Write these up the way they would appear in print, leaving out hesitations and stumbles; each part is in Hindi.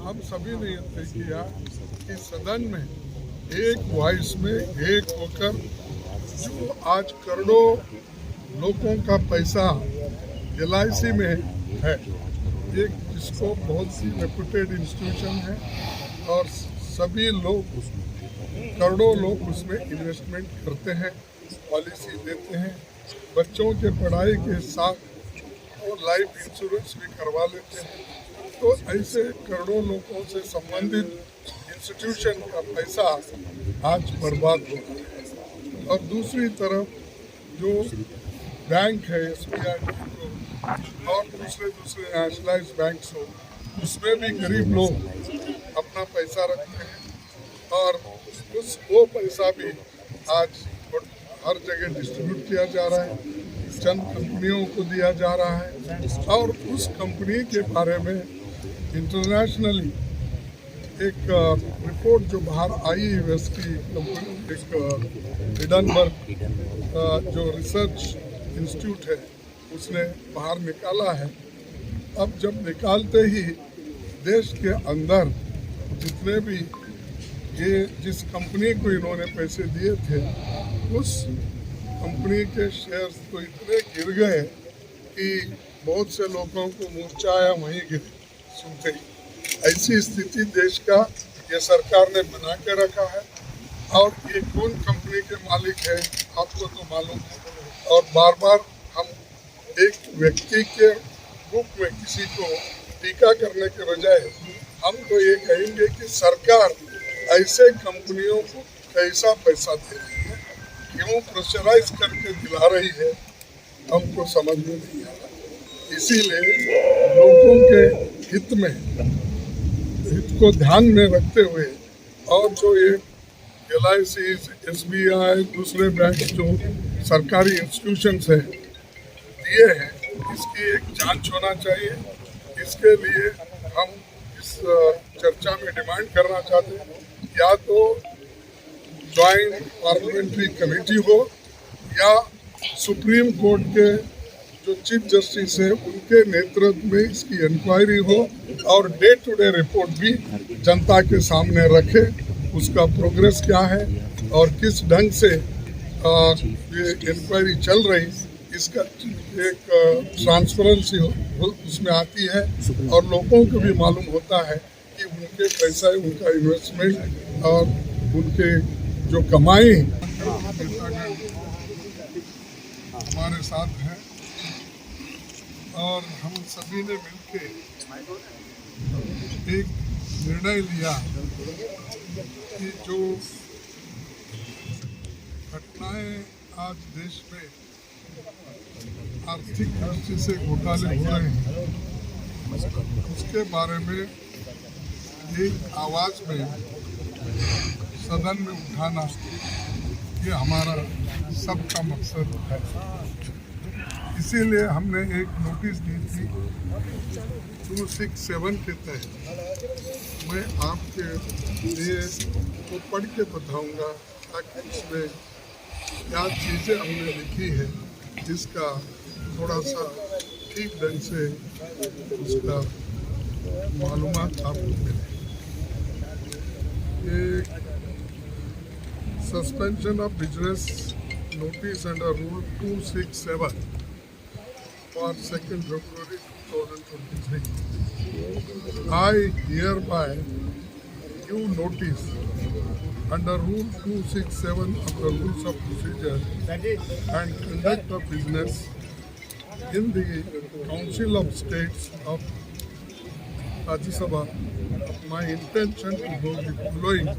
हम सभी ने ये तय किया कि सदन में एक वॉइस में एक होकर जो आज करोड़ों लोगों का पैसा LIC में है, एक जिसको बहुत सी रेपुटेड इंस्टीट्यूशन है और सभी लोग करोड़ों लोग उसमें इन्वेस्टमेंट करते हैं, पॉलिसी देते हैं, बच्चों के पढ़ाई के साथ और लाइफ इंश्योरेंस भी करवा लेते हैं। तो ऐसे करोड़ों लोगों से संबंधित इंस्टीट्यूशन का पैसा आज बर्बाद हो रहा है। और दूसरी तरफ जो बैंक है SBI और दूसरे नेशनलाइज बैंक हो, उसमें भी गरीब लोग अपना पैसा रखते हैं और वो पैसा भी आज हर जगह डिस्ट्रीब्यूट किया जा रहा है, चंद कंपनियों को दिया जा रहा है। और उस कंपनी के बारे में इंटरनेशनली एक रिपोर्ट जो बाहर आई यूएस की कंपनी, एक एडनबर्ग जो रिसर्च इंस्टीट्यूट है, उसने बाहर निकाला है। अब जब निकालते ही देश के अंदर जितने भी ये जिस कंपनी को इन्होंने पैसे दिए थे, उस कंपनी के शेयर्स तो इतने गिर गए कि बहुत से लोगों को मूर्छा आया वहीं गिरे सुनते ही। ऐसी स्थिति देश का ये सरकार ने बना के रखा है। और ये कौन कंपनी के मालिक है आपको तो मालूम है। और बार बार हम एक व्यक्ति के रूप में किसी को टीका करने के बजाय हम तो ये कहेंगे कि सरकार ऐसे कंपनियों को कैसा पैसा दे रही है, क्यों प्रेशराइज करके दिला रही है, हमको समझ में नहीं आ रहा। इसीलिए लोगों के हित को ध्यान में रखते हुए और जो ये LIC, SBI, दूसरे बैंक जो सरकारी इंस्टीट्यूशंस हैं दिए हैं, इसकी एक जांच होना चाहिए। इसके लिए हम इस चर्चा में डिमांड करना चाहते हैं, या तो ज्वाइंट पार्लियामेंट्री कमेटी हो या सुप्रीम कोर्ट के जो चीफ जस्टिस है उनके नेतृत्व में इसकी इंक्वायरी हो और डे टू डे रिपोर्ट भी जनता के सामने रखे, उसका प्रोग्रेस क्या है और किस ढंग से ये इंक्वायरी चल रही, इसका एक ट्रांसपेरेंसी उसमें आती है और लोगों को भी मालूम होता है कि उनके पैसा, उनका इन्वेस्टमेंट और उनके जो कमाई हमारे साथ है। और हम सभी ने मिलकर एक निर्णय लिया कि जो घटनाएं आज देश में आर्थिक दृष्टि से घोटाले हो रहे हैं, उसके बारे में एक आवाज में सदन में उठाना, ये हमारा सबका मकसद है। इसीलिए हमने एक नोटिस दी थी 267 के तहत। मैं आपके लिए वो पढ़ के बताऊंगा ताकि उसमें क्या चीज़ें हमने लिखी है, जिसका थोड़ा सा ठीक ढंग से उसका मालूमात आपको मिले। Suspension of business notice under Rule 267 for 2nd February 2023. I hereby give notice under Rule 267 of the Rules of Procedure and Conduct of Business in the Council of States of Rajya Sabha of my intention to do the following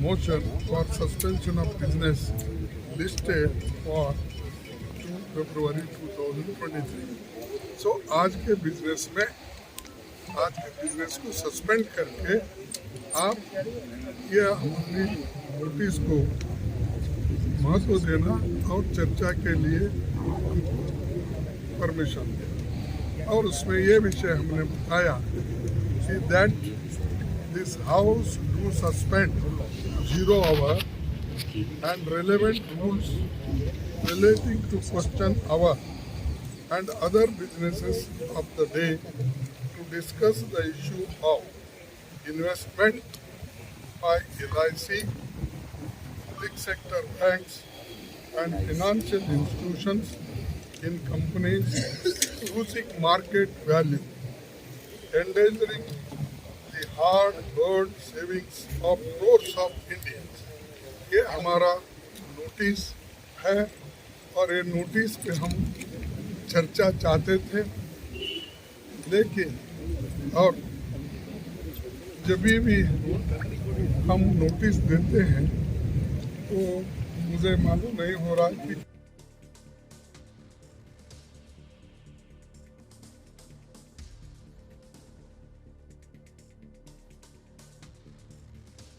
motion for suspension of business listed for 2 February 2023. So आज के बिजनेस को सस्पेंड करके आप ये हमारी नोटिस को महत्व देना और चर्चा के लिए परमिशन देना। और उसमें ये विषय हमने बताया कि that this house do suspend 0 hour and relevant rules relating to question hour and other businesses of the day to discuss the issue of investment by LIC, public sector banks and financial institutions in companies losing market value, endangering the hard-earned savings of crores of Indians. ये हमारा नोटिस है और ये नोटिस पे हम चर्चा चाहते थे, लेकिन और जब भी हम नोटिस देते हैं तो मुझे मालूम नहीं हो रहा कि